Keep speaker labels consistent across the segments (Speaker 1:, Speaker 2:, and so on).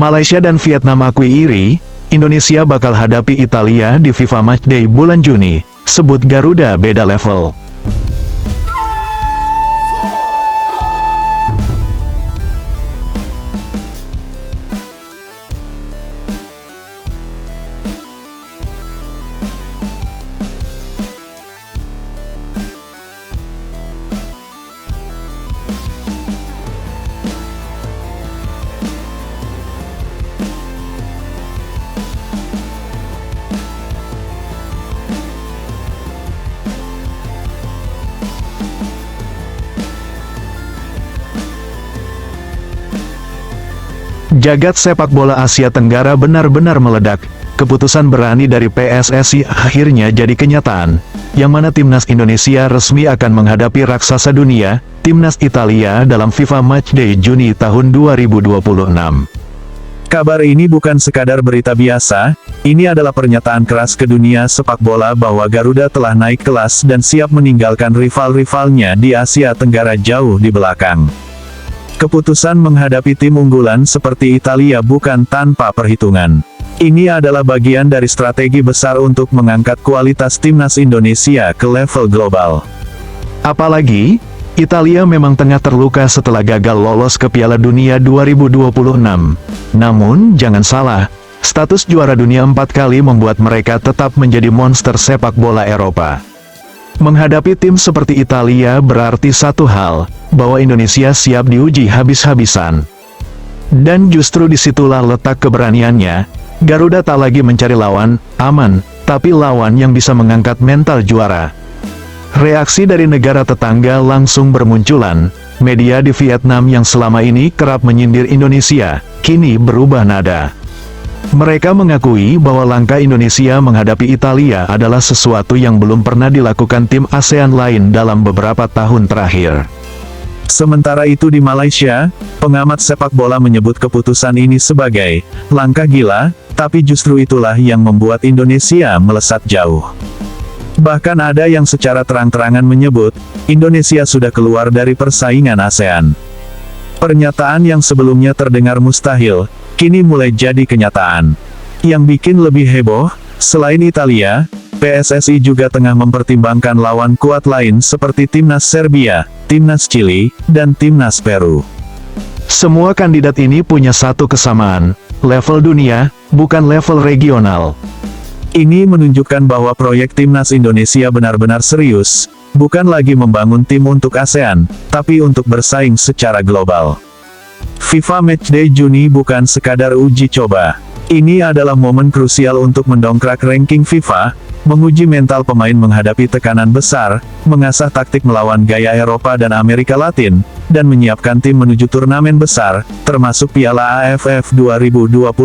Speaker 1: Malaysia dan Vietnam akui iri, Indonesia bakal hadapi Italia di FIFA Matchday bulan Juni, sebut Garuda beda level. Jagat sepak bola Asia Tenggara benar-benar meledak. Keputusan berani dari PSSI akhirnya jadi kenyataan, yang mana timnas Indonesia resmi akan menghadapi raksasa dunia, timnas Italia dalam FIFA Matchday Juni tahun 2026. Kabar ini bukan sekadar berita biasa, ini adalah pernyataan keras ke dunia sepak bola bahwa Garuda telah naik kelas dan siap meninggalkan rival-rivalnya di Asia Tenggara jauh di belakang. Keputusan menghadapi tim unggulan seperti Italia bukan tanpa perhitungan. Ini adalah bagian dari strategi besar untuk mengangkat kualitas timnas Indonesia ke level global. Apalagi, Italia memang tengah terluka setelah gagal lolos ke Piala Dunia 2026. Namun, jangan salah, status juara dunia 4 kali membuat mereka tetap menjadi monster sepak bola Eropa. Menghadapi tim seperti Italia berarti satu hal, bahwa Indonesia siap diuji habis-habisan. Dan justru disitulah letak keberaniannya, Garuda tak lagi mencari lawan aman, tapi lawan yang bisa mengangkat mental juara. Reaksi dari negara tetangga langsung bermunculan, media di Vietnam yang selama ini kerap menyindir Indonesia, kini berubah nada. Mereka mengakui bahwa langkah Indonesia menghadapi Italia adalah sesuatu yang belum pernah dilakukan tim ASEAN lain dalam beberapa tahun terakhir. Sementara itu di Malaysia, pengamat sepak bola menyebut keputusan ini sebagai langkah gila, tapi justru itulah yang membuat Indonesia melesat jauh. Bahkan ada yang secara terang-terangan menyebut, Indonesia sudah keluar dari persaingan ASEAN. Pernyataan yang sebelumnya terdengar mustahil, kini mulai jadi kenyataan. Yang bikin lebih heboh, selain Italia, PSSI juga tengah mempertimbangkan lawan kuat lain seperti timnas Serbia, timnas Chili, dan timnas Peru. Semua kandidat ini punya satu kesamaan, level dunia, bukan level regional. Ini menunjukkan bahwa proyek timnas Indonesia benar-benar serius, bukan lagi membangun tim untuk ASEAN, tapi untuk bersaing secara global. FIFA Matchday Juni bukan sekadar uji coba. Ini adalah momen krusial untuk mendongkrak ranking FIFA, menguji mental pemain menghadapi tekanan besar, mengasah taktik melawan gaya Eropa dan Amerika Latin, dan menyiapkan tim menuju turnamen besar, termasuk Piala AFF 2026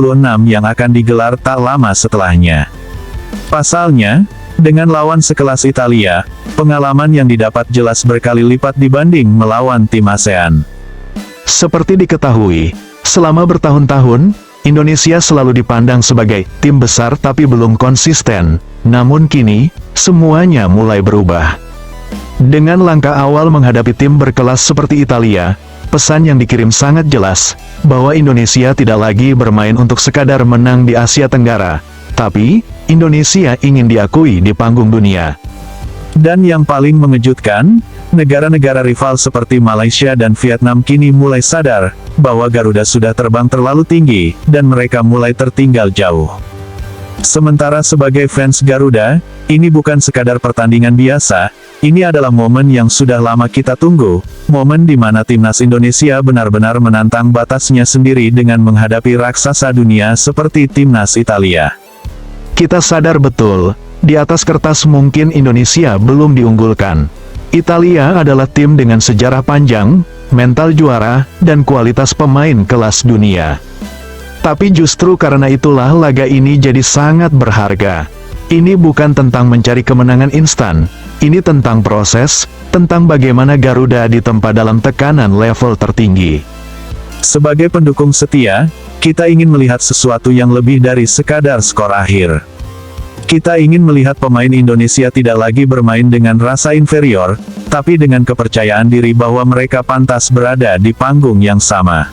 Speaker 1: yang akan digelar tak lama setelahnya. Pasalnya, dengan lawan sekelas Italia, pengalaman yang didapat jelas berkali lipat dibanding melawan tim ASEAN. Seperti diketahui, selama bertahun-tahun, Indonesia selalu dipandang sebagai tim besar tapi belum konsisten. Namun kini, semuanya mulai berubah. Dengan langkah awal menghadapi tim berkelas seperti Italia, pesan yang dikirim sangat jelas, bahwa Indonesia tidak lagi bermain untuk sekadar menang di Asia Tenggara, tapi Indonesia ingin diakui di panggung dunia. Dan yang paling mengejutkan, negara-negara rival seperti Malaysia dan Vietnam kini mulai sadar, bahwa Garuda sudah terbang terlalu tinggi, dan mereka mulai tertinggal jauh. Sementara sebagai fans Garuda, ini bukan sekadar pertandingan biasa, ini adalah momen yang sudah lama kita tunggu, momen di mana timnas Indonesia benar-benar menantang batasnya sendiri dengan menghadapi raksasa dunia seperti timnas Italia. Kita sadar betul, di atas kertas mungkin Indonesia belum diunggulkan. Italia adalah tim dengan sejarah panjang, mental juara, dan kualitas pemain kelas dunia. Tapi justru karena itulah laga ini jadi sangat berharga. Ini bukan tentang mencari kemenangan instan, ini tentang proses, tentang bagaimana Garuda ditempa dalam tekanan level tertinggi. Sebagai pendukung setia, kita ingin melihat sesuatu yang lebih dari sekadar skor akhir. Kita ingin melihat pemain Indonesia tidak lagi bermain dengan rasa inferior, tapi dengan kepercayaan diri bahwa mereka pantas berada di panggung yang sama.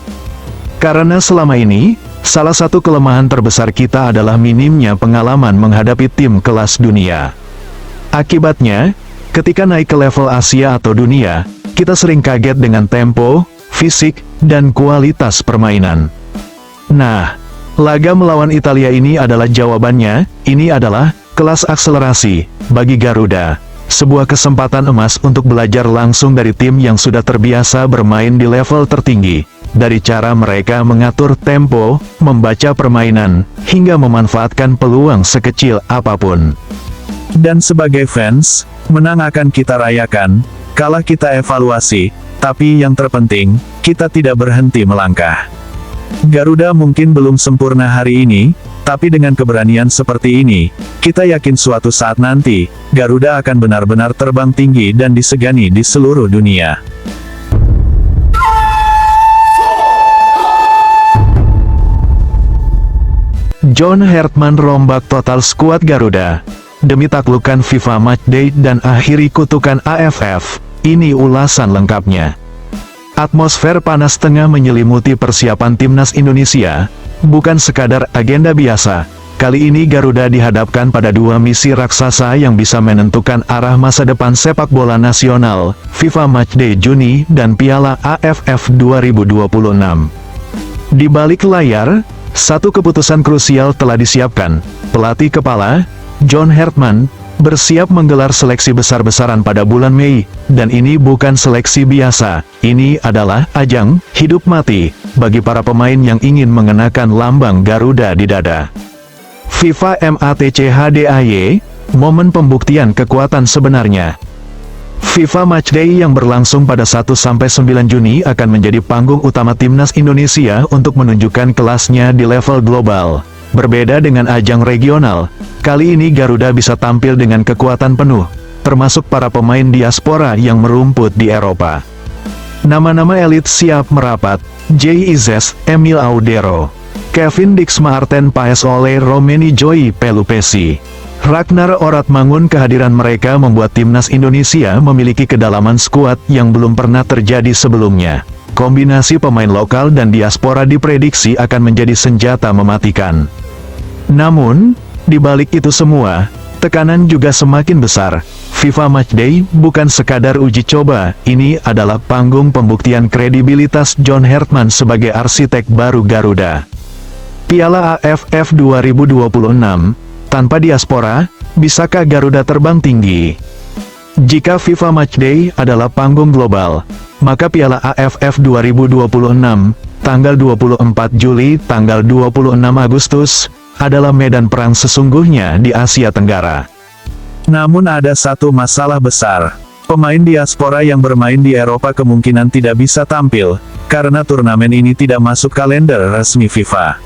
Speaker 1: Karena selama ini, Salah satu kelemahan terbesar kita adalah minimnya pengalaman menghadapi tim kelas dunia. Akibatnya, ketika naik ke level Asia atau dunia, kita sering kaget dengan tempo, fisik, dan kualitas permainan. Nah, laga melawan Italia ini adalah jawabannya. Ini adalah kelas akselerasi bagi Garuda. Sebuah kesempatan emas untuk belajar langsung dari tim yang sudah terbiasa bermain di level tertinggi. Dari cara mereka mengatur tempo, membaca permainan, hingga memanfaatkan peluang sekecil apapun. Dan sebagai fans, menang akan kita rayakan, kalah kita evaluasi, tapi yang terpenting, kita tidak berhenti melangkah. Garuda mungkin belum sempurna hari ini, tapi dengan keberanian seperti ini, kita yakin suatu saat nanti, Garuda akan benar-benar terbang tinggi dan disegani di seluruh dunia. John Hartman rombak total skuad Garuda demi taklukan FIFA Matchday dan akhiri kutukan AFF. Ini ulasan lengkapnya. Atmosfer panas tengah menyelimuti persiapan timnas Indonesia, bukan sekadar agenda biasa. Kali ini Garuda dihadapkan pada dua misi raksasa yang bisa menentukan arah masa depan sepak bola nasional, FIFA Matchday Juni dan Piala AFF 2026. Di balik layar, satu keputusan krusial telah disiapkan. Pelatih kepala, John Hartman, bersiap menggelar seleksi besar-besaran pada bulan Mei, dan ini bukan seleksi biasa. Ini adalah ajang hidup mati bagi para pemain yang ingin mengenakan lambang Garuda di dada. FIFA Matchday, momen pembuktian kekuatan sebenarnya. FIFA Matchday yang berlangsung pada 1-9 Juni akan menjadi panggung utama timnas Indonesia untuk menunjukkan kelasnya di level global. Berbeda dengan ajang regional, kali ini Garuda bisa tampil dengan kekuatan penuh, termasuk para pemain diaspora yang merumput di Eropa. Nama-nama elit siap merapat: Jay Izes, Emil Audero, Kevin Dix Marten Paes Ole Romeni Joy Pelupesi, Ragnar Oratmangun. Kehadiran mereka membuat timnas Indonesia memiliki kedalaman skuad yang belum pernah terjadi sebelumnya. Kombinasi pemain lokal dan diaspora diprediksi akan menjadi senjata mematikan. Namun, di balik itu semua, tekanan juga semakin besar. FIFA Matchday bukan sekadar uji coba, ini adalah panggung pembuktian kredibilitas John Hartman sebagai arsitek baru Garuda. Piala AFF 2026, tanpa diaspora, bisakah Garuda terbang tinggi? Jika FIFA Matchday adalah panggung global, maka Piala AFF 2026, tanggal 24 Juli, tanggal 26 Agustus, adalah medan perang sesungguhnya di Asia Tenggara. Namun ada satu masalah besar. Pemain diaspora yang bermain di Eropa kemungkinan tidak bisa tampil, karena turnamen ini tidak masuk kalender resmi FIFA.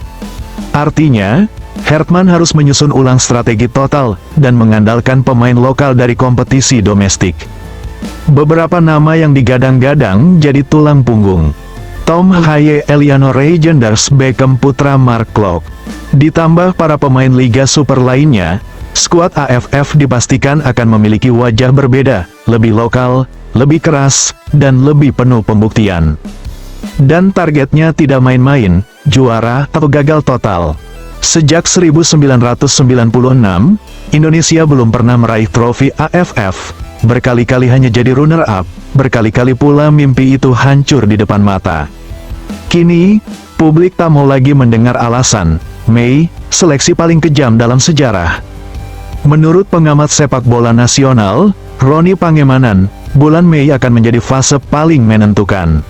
Speaker 1: Artinya, Hartman harus menyusun ulang strategi total, dan mengandalkan pemain lokal dari kompetisi domestik. Beberapa nama yang digadang-gadang jadi tulang punggung. Tom Haye, Eliano Reijenders, Beckham Putra, Mark Klok. Ditambah para pemain Liga Super lainnya, skuad AFF dipastikan akan memiliki wajah berbeda, lebih lokal, lebih keras, dan lebih penuh pembuktian. Dan targetnya tidak main-main, juara atau gagal total. Sejak 1996, Indonesia belum pernah meraih trofi AFF. Berkali-kali hanya jadi runner-up, berkali-kali pula mimpi itu hancur di depan mata. Kini, publik tak mau lagi mendengar alasan, Mei, seleksi paling kejam dalam sejarah. Menurut pengamat sepak bola nasional, Roni Pangemanan, bulan Mei akan menjadi fase paling menentukan.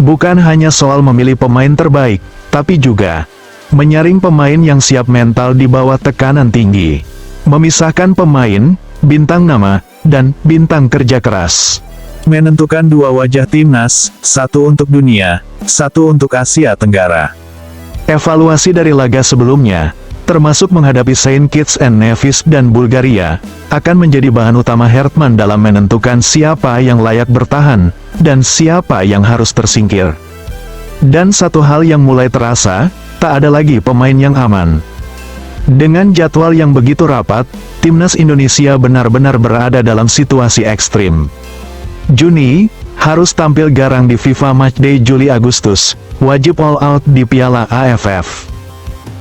Speaker 1: Bukan hanya soal memilih pemain terbaik, tapi juga menyaring pemain yang siap mental di bawah tekanan tinggi. Memisahkan pemain, bintang nama, dan bintang kerja keras. Menentukan dua wajah timnas, satu untuk dunia, satu untuk Asia Tenggara. Evaluasi dari laga sebelumnya, termasuk menghadapi Saint Kitts and Nevis dan Bulgaria, akan menjadi bahan utama Hartman dalam menentukan siapa yang layak bertahan, dan siapa yang harus tersingkir. Dan satu hal yang mulai terasa, tak ada lagi pemain yang aman. Dengan jadwal yang begitu rapat, timnas Indonesia benar-benar berada dalam situasi ekstrim. Juni, harus tampil garang di FIFA Matchday Juli-Agustus, wajib all out di Piala AFF.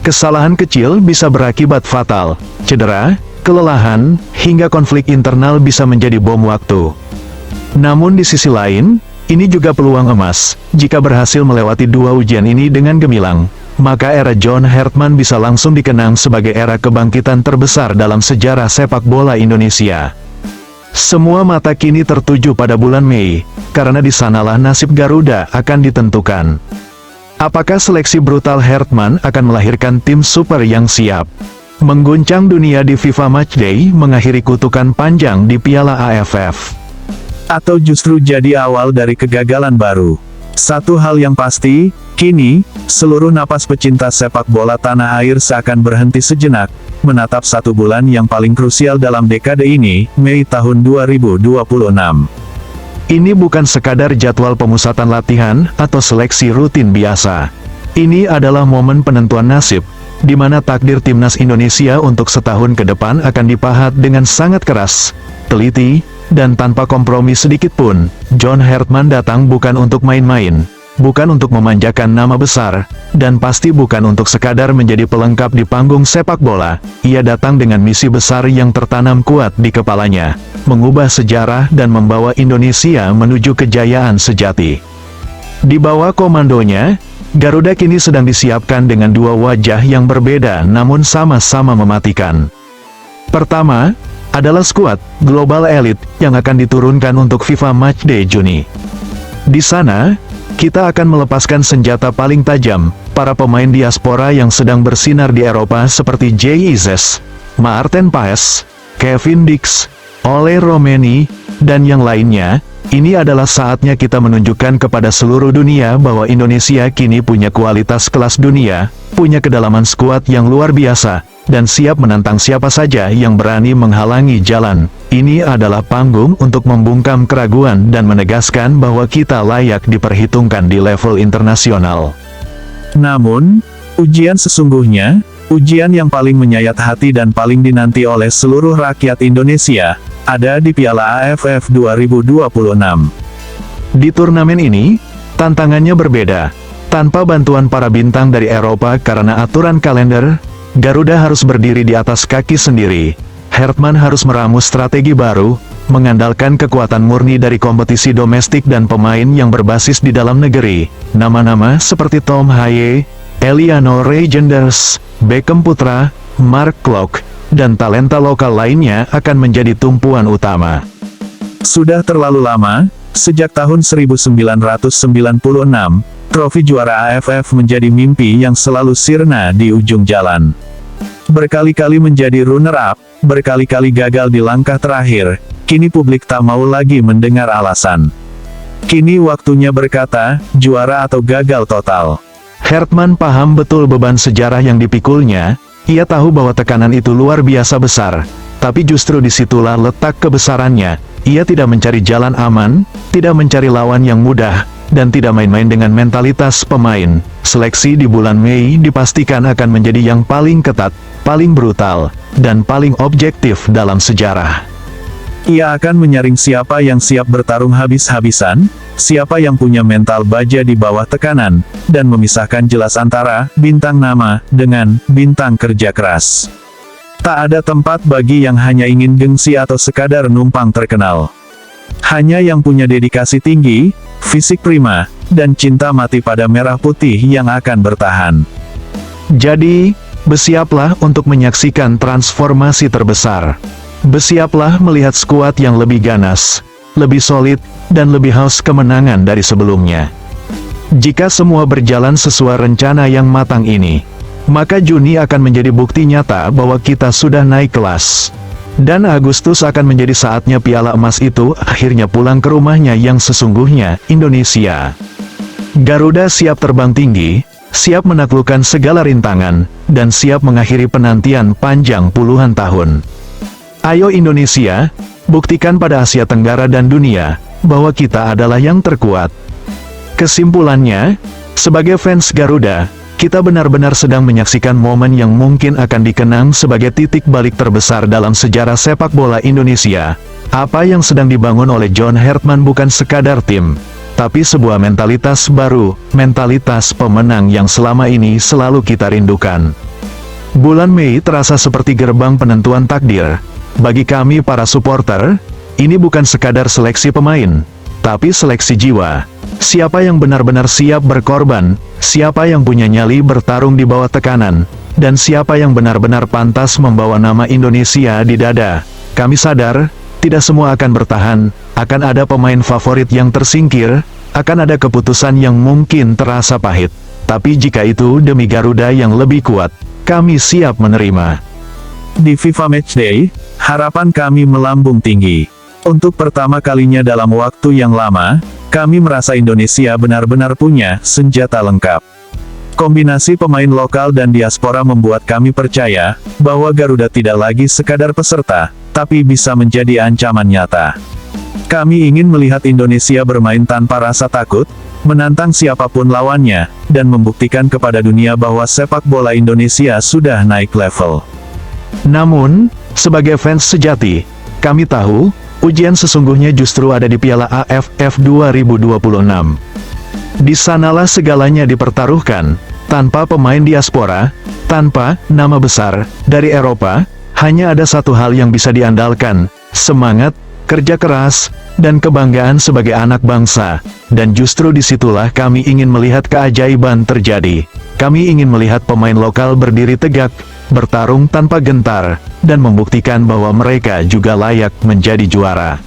Speaker 1: Kesalahan kecil bisa berakibat fatal, cedera, kelelahan, hingga konflik internal bisa menjadi bom waktu. Namun di sisi lain, ini juga peluang emas. Jika berhasil melewati dua ujian ini dengan gemilang, maka era John Hartman bisa langsung dikenang sebagai era kebangkitan terbesar dalam sejarah sepak bola Indonesia. Semua mata kini tertuju pada bulan Mei, karena di sanalah nasib Garuda akan ditentukan. Apakah seleksi brutal Hartman akan melahirkan tim super yang siap mengguncang dunia di FIFA Matchday, mengakhiri kutukan panjang di Piala AFF? Atau justru jadi awal dari kegagalan baru? Satu hal yang pasti, kini, seluruh napas pecinta sepak bola tanah air seakan berhenti sejenak, menatap satu bulan yang paling krusial dalam dekade ini, Mei tahun 2026. Ini bukan sekadar jadwal pemusatan latihan, atau seleksi rutin biasa. Ini adalah momen penentuan nasib, di mana takdir timnas Indonesia untuk setahun ke depan akan dipahat dengan sangat keras, teliti, dan tanpa kompromi sedikit pun. John Hartman datang bukan untuk main-main, bukan untuk memanjakan nama besar, dan pasti bukan untuk sekadar menjadi pelengkap di panggung sepak bola. Ia datang dengan misi besar yang tertanam kuat di kepalanya, mengubah sejarah dan membawa Indonesia menuju kejayaan sejati. Di bawah komandonya, Garuda kini sedang disiapkan dengan dua wajah yang berbeda namun sama-sama mematikan. Pertama, adalah skuad global elite yang akan diturunkan untuk FIFA Matchday Juni. Di sana, kita akan melepaskan senjata paling tajam, para pemain diaspora yang sedang bersinar di Eropa seperti Jay Izes, Maarten Paes, Kevin Dix, Ole Romeni, dan yang lainnya. Ini adalah saatnya kita menunjukkan kepada seluruh dunia bahwa Indonesia kini punya kualitas kelas dunia, punya kedalaman skuad yang luar biasa, dan siap menantang siapa saja yang berani menghalangi jalan. Ini adalah panggung untuk membungkam keraguan dan menegaskan bahwa kita layak diperhitungkan di level internasional. Namun, ujian sesungguhnya, ujian yang paling menyayat hati dan paling dinanti oleh seluruh rakyat Indonesia, ada di Piala AFF 2026. Di turnamen ini, tantangannya berbeda. Tanpa bantuan para bintang dari Eropa karena aturan kalender, Garuda harus berdiri di atas kaki sendiri. Hartman harus meramu strategi baru, mengandalkan kekuatan murni dari kompetisi domestik dan pemain yang berbasis di dalam negeri. Nama-nama seperti Tom Haye, Eliano Regenders, Beckham Putra, Mark Klok, dan talenta lokal lainnya akan menjadi tumpuan utama. Sudah terlalu lama, sejak tahun 1996, trofi juara AFF menjadi mimpi yang selalu sirna di ujung jalan. Berkali-kali menjadi runner-up, berkali-kali gagal di langkah terakhir, kini publik tak mau lagi mendengar alasan. Kini waktunya berkata, juara atau gagal total. Hartman paham betul beban sejarah yang dipikulnya. Ia tahu bahwa tekanan itu luar biasa besar, tapi justru disitulah letak kebesarannya. Ia tidak mencari jalan aman, tidak mencari lawan yang mudah, dan tidak main-main dengan mentalitas pemain. Seleksi di bulan Mei dipastikan akan menjadi yang paling ketat, paling brutal, dan paling objektif dalam sejarah. Ia akan menyaring siapa yang siap bertarung habis-habisan, siapa yang punya mental baja di bawah tekanan, dan memisahkan jelas antara bintang nama dengan bintang kerja keras. Tak ada tempat bagi yang hanya ingin gengsi atau sekadar numpang terkenal. Hanya yang punya dedikasi tinggi, fisik prima, dan cinta mati pada merah putih yang akan bertahan. Jadi, bersiaplah untuk menyaksikan transformasi terbesar. Bersiaplah melihat skuad yang lebih ganas, lebih solid, dan lebih haus kemenangan dari sebelumnya. Jika semua berjalan sesuai rencana yang matang ini, maka Juni akan menjadi bukti nyata bahwa kita sudah naik kelas. Dan Agustus akan menjadi saatnya piala emas itu akhirnya pulang ke rumahnya yang sesungguhnya, Indonesia. Garuda siap terbang tinggi, siap menaklukkan segala rintangan, dan siap mengakhiri penantian panjang puluhan tahun. Ayo Indonesia, buktikan pada Asia Tenggara dan dunia, bahwa kita adalah yang terkuat. Kesimpulannya, sebagai fans Garuda, kita benar-benar sedang menyaksikan momen yang mungkin akan dikenang sebagai titik balik terbesar dalam sejarah sepak bola Indonesia. Apa yang sedang dibangun oleh John Hertman bukan sekadar tim, tapi sebuah mentalitas baru, mentalitas pemenang yang selama ini selalu kita rindukan. Bulan Mei terasa seperti gerbang penentuan takdir. Bagi kami para supporter, ini bukan sekadar seleksi pemain, tapi seleksi jiwa. Siapa yang benar-benar siap berkorban, siapa yang punya nyali bertarung di bawah tekanan, dan siapa yang benar-benar pantas membawa nama Indonesia di dada. Kami sadar, tidak semua akan bertahan, akan ada pemain favorit yang tersingkir, akan ada keputusan yang mungkin terasa pahit. Tapi jika itu demi Garuda yang lebih kuat, kami siap menerima.
Speaker 2: Di FIFA Matchday, harapan kami melambung tinggi. Untuk pertama kalinya dalam waktu yang lama, kami merasa Indonesia benar-benar punya senjata lengkap. Kombinasi pemain lokal dan diaspora membuat kami percaya bahwa Garuda tidak lagi sekadar peserta, tapi bisa menjadi ancaman nyata. Kami ingin melihat Indonesia bermain tanpa rasa takut, menantang siapapun lawannya, dan membuktikan kepada dunia bahwa sepak bola Indonesia sudah naik level.
Speaker 1: Namun, sebagai fans sejati, kami tahu, ujian sesungguhnya justru ada di Piala AFF 2026. Di sanalah segalanya dipertaruhkan, tanpa pemain diaspora, tanpa nama besar dari Eropa, hanya ada satu hal yang bisa diandalkan, semangat, kerja keras, dan kebanggaan sebagai anak bangsa. Dan justru disitulah kami ingin melihat keajaiban terjadi. Kami ingin melihat pemain lokal berdiri tegak, bertarung tanpa gentar, dan membuktikan bahwa mereka juga layak menjadi juara.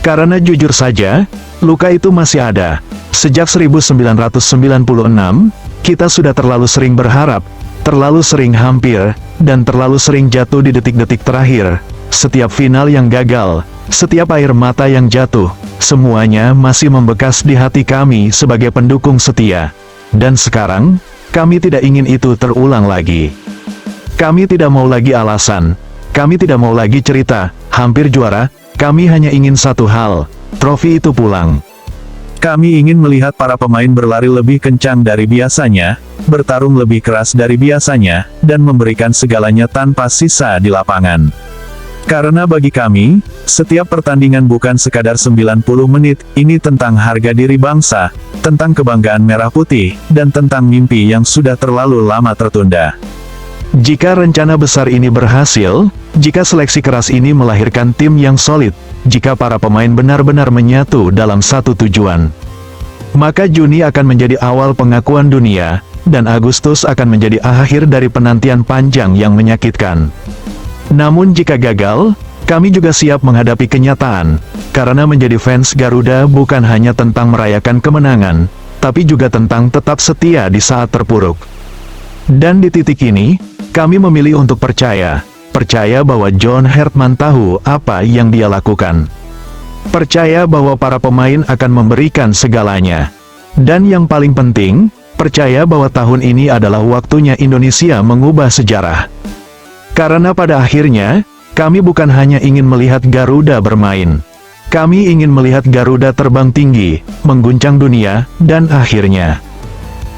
Speaker 1: Karena jujur saja, luka itu masih ada. Sejak 1996, kita sudah terlalu sering berharap, terlalu sering hampir, dan terlalu sering jatuh di detik-detik terakhir. Setiap final yang gagal, setiap air mata yang jatuh, semuanya masih membekas di hati kami sebagai pendukung setia. Dan sekarang, kami tidak ingin itu terulang lagi. Kami tidak mau lagi alasan, kami tidak mau lagi cerita, hampir juara, kami hanya ingin satu hal, trofi itu pulang.
Speaker 2: Kami ingin melihat para pemain berlari lebih kencang dari biasanya, bertarung lebih keras dari biasanya, dan memberikan segalanya tanpa sisa di lapangan. Karena bagi kami, setiap pertandingan bukan sekadar 90 menit, ini tentang harga diri bangsa, tentang kebanggaan merah putih, dan tentang mimpi yang sudah terlalu lama tertunda.
Speaker 1: Jika rencana besar ini berhasil, jika seleksi keras ini melahirkan tim yang solid, jika para pemain benar-benar menyatu dalam satu tujuan, maka Juni akan menjadi awal pengakuan dunia, dan Agustus akan menjadi akhir dari penantian panjang yang menyakitkan. Namun jika gagal, kami juga siap menghadapi kenyataan, karena menjadi fans Garuda bukan hanya tentang merayakan kemenangan, tapi juga tentang tetap setia di saat terpuruk. Dan di titik ini, kami memilih untuk percaya bahwa John Hertman tahu apa yang dia lakukan. Percaya bahwa para pemain akan memberikan segalanya. Dan yang paling penting, percaya bahwa tahun ini adalah waktunya Indonesia mengubah sejarah. Karena pada akhirnya, kami bukan hanya ingin melihat Garuda bermain. Kami ingin melihat Garuda terbang tinggi, mengguncang dunia, dan akhirnya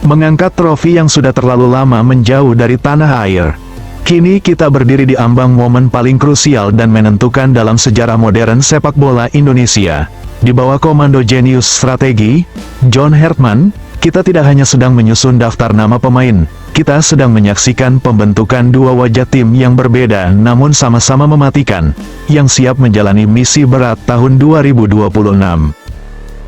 Speaker 1: mengangkat trofi yang sudah terlalu lama menjauh dari tanah air. Kini kita berdiri di ambang momen paling krusial dan menentukan dalam sejarah modern sepak bola Indonesia. Di bawah komando jenius strategi, John Hertman, kita tidak hanya sedang menyusun daftar nama pemain, kita sedang menyaksikan pembentukan dua wajah tim yang berbeda namun sama-sama mematikan, yang siap menjalani misi berat tahun 2026.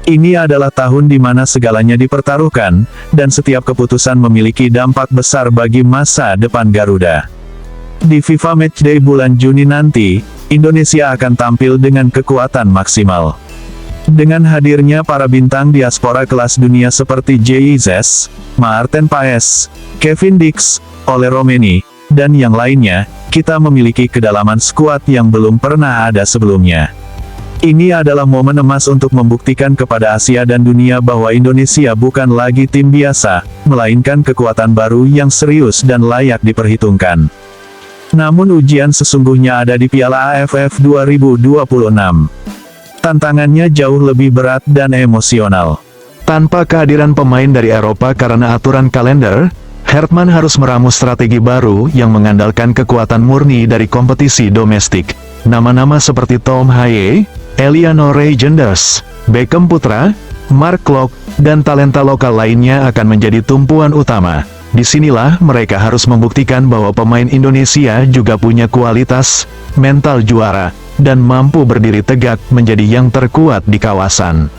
Speaker 2: Ini adalah tahun di mana segalanya dipertaruhkan, dan setiap keputusan memiliki dampak besar bagi masa depan Garuda. Di FIFA Matchday bulan Juni nanti, Indonesia akan tampil dengan kekuatan maksimal. Dengan hadirnya para bintang diaspora kelas dunia seperti JIZ, Maarten Paes, Kevin Dix, Ole Romeni, dan yang lainnya, kita memiliki kedalaman skuad yang belum pernah ada sebelumnya. Ini adalah momen emas untuk membuktikan kepada Asia dan dunia bahwa Indonesia bukan lagi tim biasa, melainkan kekuatan baru yang serius dan layak diperhitungkan. Namun ujian sesungguhnya ada di Piala AFF 2026. Tantangannya jauh lebih berat dan emosional.
Speaker 1: Tanpa kehadiran pemain dari Eropa karena aturan kalender, Hertman harus meramu strategi baru yang mengandalkan kekuatan murni dari kompetisi domestik. Nama-nama seperti Tom Haye, Eliano Genders, Beckham Putra, Mark Klok, dan talenta lokal lainnya akan menjadi tumpuan utama. Disinilah mereka harus membuktikan bahwa pemain Indonesia juga punya kualitas, mental juara, dan mampu berdiri tegak menjadi yang terkuat di kawasan.